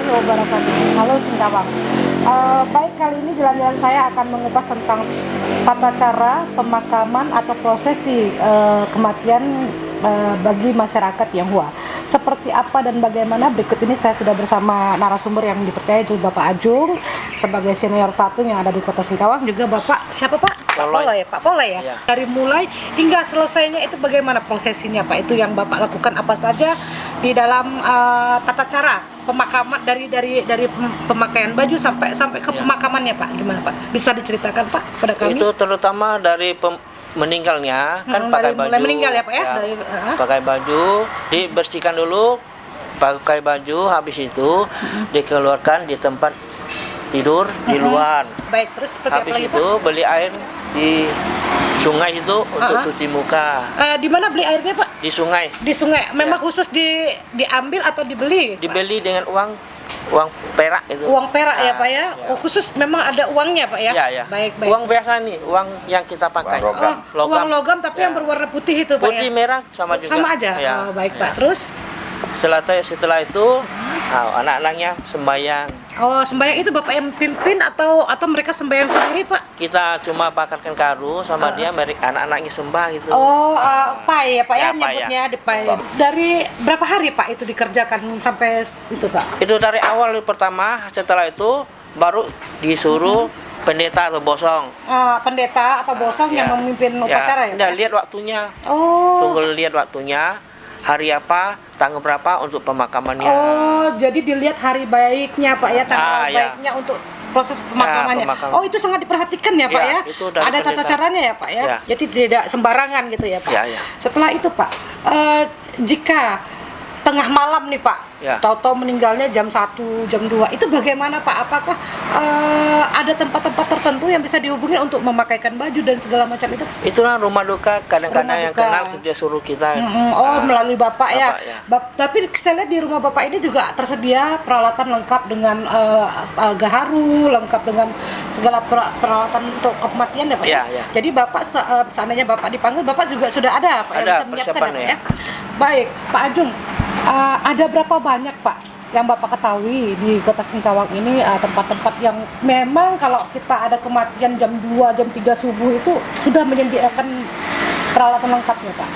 warahmatullahi wabarakatuh. Halo Singkawang. Baik, kali ini jalan-jalan saya akan mengupas tentang tata cara pemakaman atau prosesi kematian bagi masyarakat Tionghoa. Seperti apa dan bagaimana, berikut ini saya sudah bersama narasumber yang dipercaya, itu Bapak Ajung sebagai senior patung yang ada di Kota Singkawang, juga Bapak siapa Pak? Pak Polai ya. Dari mulai hingga selesainya itu bagaimana prosesinya Pak? Itu yang Bapak lakukan apa saja di dalam tata cara pemakaman, dari pemakaian baju sampai ke pemakamannya Pak, gimana Pak? Bisa diceritakan Pak pada kami? Itu terutama dari meninggalnya kan pakai baju. Mulai meninggal ya Pak ya? Pakai baju, dibersihkan dulu, pakai baju, habis itu dikeluarkan di tempat tidur di luar. Baik, terus seperti habis apa lagi, itu Pak? beli air di sungai itu untuk cuci muka. Di mana beli airnya Pak? Di sungai. Di sungai. Memang khusus diambil atau dibeli? Dibeli dengan uang perak itu. Uang perak ya Pak ya? Oh, khusus memang ada uangnya Pak ya? Iya. Baik. Uang biasa nih, uang yang kita pakai. Uang logam tapi yang berwarna putih itu Pak ya? Putih merah sama juga. Sama aja? Ya. Oh, baik Pak. Terus? Setelah itu anak-anaknya sembahyang. Oh, sembahyang itu Bapak yang pimpin atau mereka sembahyang sendiri Pak? Kita cuma bakarkan karu sama dia, anak-anaknya sembah gitu. Oh, pai ya Pak ya, Ya, nyebutnya di pai. Dari berapa hari Pak itu dikerjakan sampai itu Pak? Itu dari awal pertama, setelah itu baru disuruh pendeta atau bosong. Pendeta atau bosong yang memimpin upacara ya? Udah lihat waktunya. Oh. Tunggu lihat waktunya. Hari apa, tanggal berapa untuk pemakamannya. Oh, jadi dilihat hari baiknya Pak ya, tanggal baiknya untuk proses pemakamannya. Oh, itu sangat diperhatikan ya Pak ya? Ada tata caranya ya Pak ya? Jadi tidak sembarangan gitu ya Pak? Setelah itu Pak, jika tengah malam nih Pak, tahu-tahu meninggalnya jam 1, jam 2, itu bagaimana Pak? Apakah ada tempat-tempat tertentu yang bisa dihubungi untuk memakaikan baju dan segala macam itu? Itulah rumah duka, kadang-kadang yang kenal dia suruh kita. Melalui Bapak ya? Tapi saya lihat di rumah Bapak ini juga tersedia peralatan lengkap dengan gaharu, lengkap dengan segala peralatan untuk kematian ya Pak ya? Jadi Bapak, seandainya Bapak dipanggil, Bapak juga sudah ada Pak, yang bisa menyiapkan ya Pak ya? Baik, Pak Ajung, ada berapa banyak Pak yang Bapak ketahui di Kota Singkawang ini tempat-tempat yang memang kalau kita ada kematian jam 2, jam 3 subuh itu sudah menyediakan peralatan lengkapnya Pak?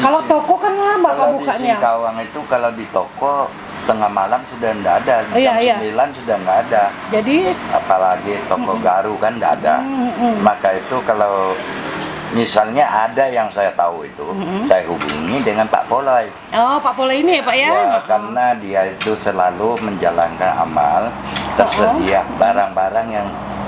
Kalau toko kan lama bukanya. Di Singkawang itu kalau di toko tengah malam sudah enggak ada, jam 9 sudah enggak ada. Jadi apalagi toko garu kan enggak ada. Maka itu kalau misalnya ada yang saya tahu itu, saya hubungi dengan Pak Polai. Oh, Pak Polai ini ya Pak ya? Ya, karena dia itu selalu menjalankan amal, tersedia barang-barang yang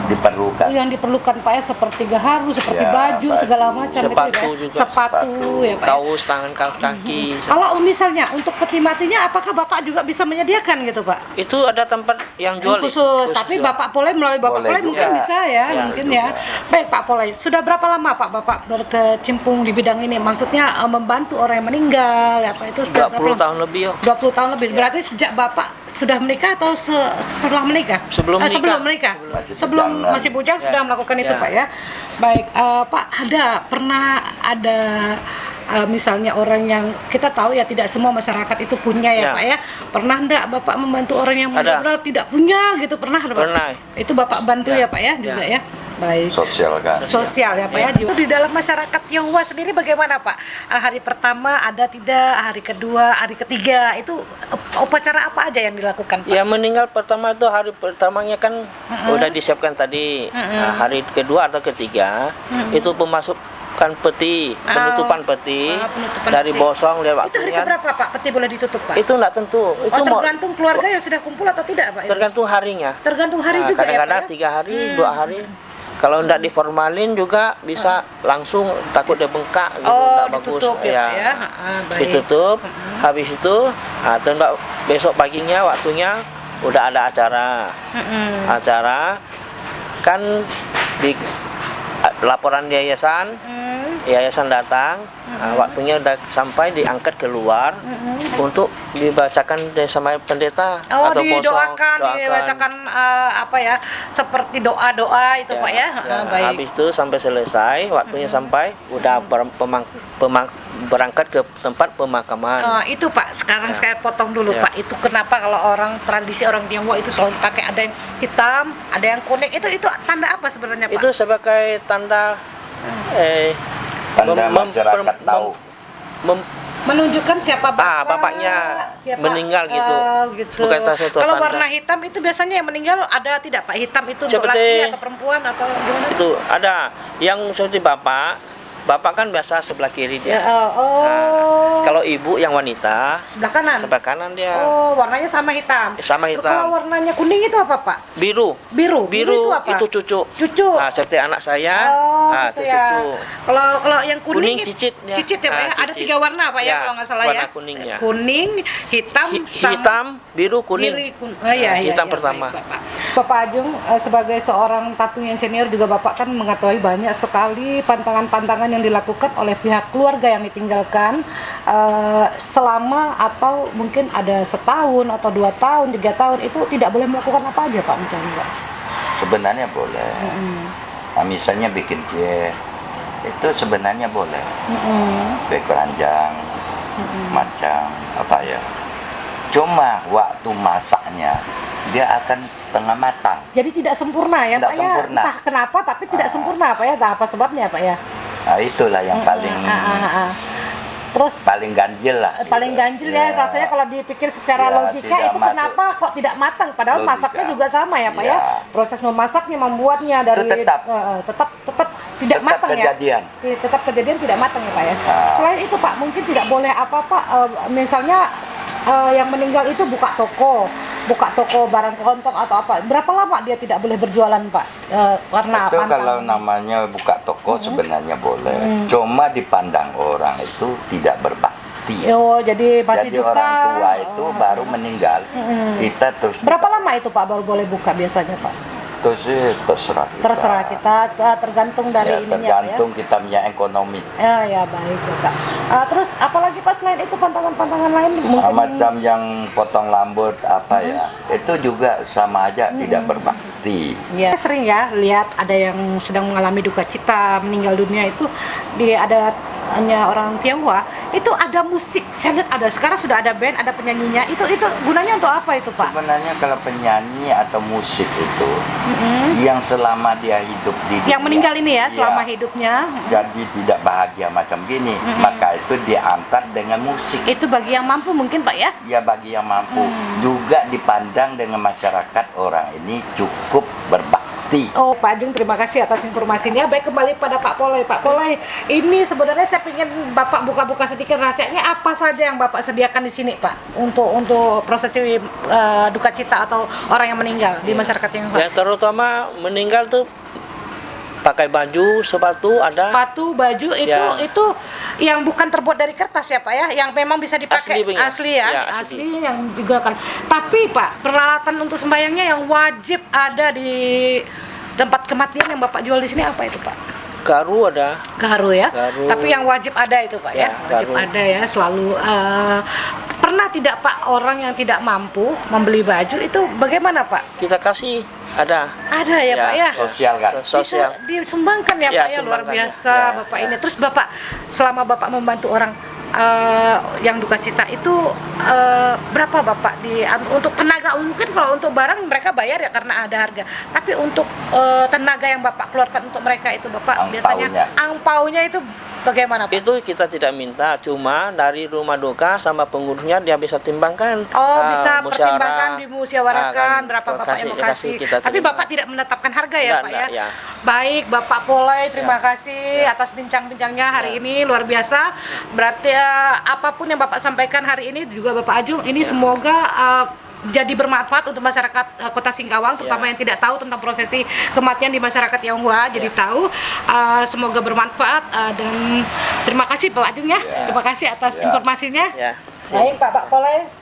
diperlukan. Yang diperlukan Pak ya, seperti gaharu, seperti baju, segala macam. Sepatu itu, juga. Sepatu ya Pak. Kaos, tangan, kaki. Kalau misalnya untuk peti matinya, apakah Bapak juga bisa menyediakan gitu Pak? Itu ada tempat yang jual khusus tapi jual. Bapak Polai, melalui Bapak Polai mungkin bisa ya, mungkin ya. Baik Pak Polai, sudah berapa lama Pak Bapak berkecimpung di bidang ini? Maksudnya membantu orang yang meninggal ya Pak, itu sudah 20 tahun lebih. 20 tahun lebih. Berarti sejak Bapak sudah menikah atau setelah menikah? Sebelum menikah. Sebelum masih bujang sudah melakukan itu Pak ya. Baik, Pak, pernah ada misalnya orang yang kita tahu ya, tidak semua masyarakat itu punya ya Pak ya. Pernah enggak Bapak membantu orang yang meninggal tidak punya gitu? Pernah. Itu Bapak bantu ya Pak ya juga ya. Baik. Sosial ya Pak ya. Di dalam masyarakat Tionghoa sendiri bagaimana Pak? Hari pertama ada tidak? Hari kedua, hari ketiga itu upacara apa aja yang dilakukan Pak? Ya, meninggal pertama itu hari pertamanya kan udah disiapkan tadi. Hari kedua atau ketiga itu pemasukan peti, penutupan peti dari bosong dari waktunya. Itu hari keberapa Pak peti boleh ditutup Pak? Itu enggak tentu. Itu tergantung keluarga yang sudah kumpul atau tidak Pak? Tergantung harinya. Tergantung hari juga ya Pak? Kadang-kadang 3 hari, 2 hari. Kalau enggak diformalin juga bisa langsung, takut dia bengkak gitu, enggak bagus. Ditutup ya. Ditutup. Habis itu besok paginya waktunya udah ada acara. Acara kan di laporan yayasan. Yayasan datang, waktunya udah sampai, diangkat keluar untuk dibacakan sama pendeta atau dibacakan apa ya, seperti doa-doa itu Pak ya. Baik. Habis itu sampai selesai, waktunya sampai udah berangkat ke tempat pemakaman. Itu Pak, sekarang Ya. saya potong dulu Ya. Pak. Itu kenapa kalau orang tradisi orang Tionghoa itu selalu pakai ada yang hitam, ada yang kuning. Itu tanda apa sebenarnya Pak? Itu sebagai tanda Tanda mem- masyarakat mem- tahu. mem- Menunjukkan siapa bapak, bapaknya meninggal gitu. gitu. Bukan salah satu Kalau tanda. warna hitam itu biasanya yang meninggal ada tidak Pak? Hitam itu untuk Seperti- laki atau perempuan atau gimana? itu ada yang seperti bapak kan biasa sebelah kiri Ya, dia. oh. Kalau ibu yang wanita Sebelah kanan. sebelah kanan dia. Oh, warnanya sama hitam. Sama hitam. Kalau warnanya kuning itu apa Pak? Biru. Biru. Biru itu apa? itu cucu. Cucu. Nah, seperti anak saya. Oh, Nah, gitu itu ya. cucu. Kalau yang kuning, Kuning cicit ya. Cicit ya Pak ya? Ah, Ada cicit. 3 warna Pak ya, Ya, kalau nggak salah warna ya. kuning ya. Kuning, hitam, sama Hitam, biru, kuning. Oh iya, iya, hitam iya, pertama. baik, Bapak. Bapak Ajung sebagai seorang tatung yang senior juga Bapak kan mengetahui banyak sekali pantangan-pantangan yang dilakukan oleh pihak keluarga yang ditinggalkan selama atau mungkin ada setahun atau 2 tahun, 3 tahun itu tidak boleh melakukan apa aja Pak misalnya Pak? Sebenarnya boleh. Nah, misalnya bikin kue itu sebenarnya boleh. Kue keranjang, macam apa ya. Cuma waktu masaknya dia akan setengah matang. Jadi tidak sempurna ya Tidak Pak ya? sempurna. Entah kenapa tapi tidak sempurna Pak ya? Entah apa sebabnya Pak ya? Nah, itulah yang paling Terus paling ganjil lah. paling gitu. ganjil ya rasanya kalau dipikir secara Ya, logika tidak itu masuk. kenapa kok tidak matang padahal Logika. masaknya juga sama ya Pak ya, Ya. proses memasaknya membuatnya dari tetap. tetap tidak Tetap matang kejadian. ya tetap kejadian tidak matang ya Pak ya. Nah. Selain itu Pak mungkin tidak boleh apa-apa misalnya yang meninggal itu buka toko barang kelontong atau apa, berapa lama dia tidak boleh berjualan Pak karena Itu pantang? kalau namanya buka toko sebenarnya boleh. Cuma dipandang orang itu tidak berbakti. Oh, jadi masih Jadi duka. orang tua itu baru meninggal. Kita terus Berapa lama itu Pak baru boleh buka biasanya Pak? itu sih terserah kita. Tergantung dari Ya, ininya tergantung kita punya ekonomi. Pak ya. Ya baik ya Pak. Terus apalagi Pak selain itu pantangan-pantangan lain Nah, mungkin macam yang potong rambut apa ya, itu juga sama aja tidak berbakti. ya sering ya lihat ada yang sedang mengalami duka cita meninggal dunia itu ada hanya orang Tionghoa itu ada musik, saya lihat ada sekarang sudah ada band, ada penyanyinya, itu gunanya untuk apa itu Pak? Sebenarnya kalau penyanyi atau musik itu yang selama dia hidup di dunia, Yang meninggal ini ya selama iya, hidupnya jadi tidak bahagia macam gini, maka itu diangkat dengan musik. itu bagi yang mampu mungkin Pak ya? Ya bagi yang mampu juga dipandang dengan masyarakat orang ini cukup berbakti. Oh Pak Ajung, terima kasih atas informasinya. Baik, kembali pada Pak Polai. Pak Polai, ini sebenarnya saya ingin Bapak buka-buka sedikit rahasianya apa saja yang Bapak sediakan di sini Pak untuk prosesi duka cita atau orang yang meninggal di masyarakat yang Yang terutama meninggal tuh pakai baju, sepatu ada. sepatu, baju itu Ya. itu yang bukan terbuat dari kertas ya Pak ya, yang memang bisa dipakai Asli, Bang, ya? asli ya, Ya, asli asli. yang juga kan. Tapi Pak, peralatan untuk sembahyangnya yang wajib ada di tempat kematian yang Bapak jual di sini apa itu Pak? Garu ada. Garu ya. Garu. Tapi yang wajib ada itu Pak ya, Ya, wajib garu. ada ya selalu. Pernah tidak Pak orang yang tidak mampu membeli baju itu bagaimana Pak? Kita kasih ada. Ada ya, Ya, Pak ya. Sosial kan. Sosial. Disumbangkan ya, Ya, Pak ya, luar sumbangkan, biasa ya. Bapak Ya. ini. Terus Bapak selama Bapak membantu orang yang duka cita itu berapa Bapak untuk tenaga, mungkin kalau untuk barang mereka bayar ya karena ada harga. Tapi untuk tenaga yang Bapak keluarkan untuk mereka itu Bapak biasanya angpaunya itu bagaimana Pak? Itu kita tidak minta, cuma dari rumah duka sama pengurusnya dia bisa timbangkan. Oh, bisa musyawarah. pertimbangkan, dimusyawarahkan berapa Bapak yang mau kasih. kita Tapi terima. Bapak tidak menetapkan harga ya, Enggak, Pak enggak, ya? ya. Baik, Bapak Polai, terima Ya. kasih Ya. atas bincang-bincangnya hari ini luar biasa. Berarti apapun yang Bapak sampaikan hari ini juga Bapak Ajung, ini semoga jadi bermanfaat untuk masyarakat Kota Singkawang, terutama yang tidak tahu tentang prosesi kematian di masyarakat Tionghoa. Jadi tahu, semoga bermanfaat dan terima kasih Pak Ajung ya. Ya. Terima kasih atas Ya. informasinya. Ya. Baik Pak Polai.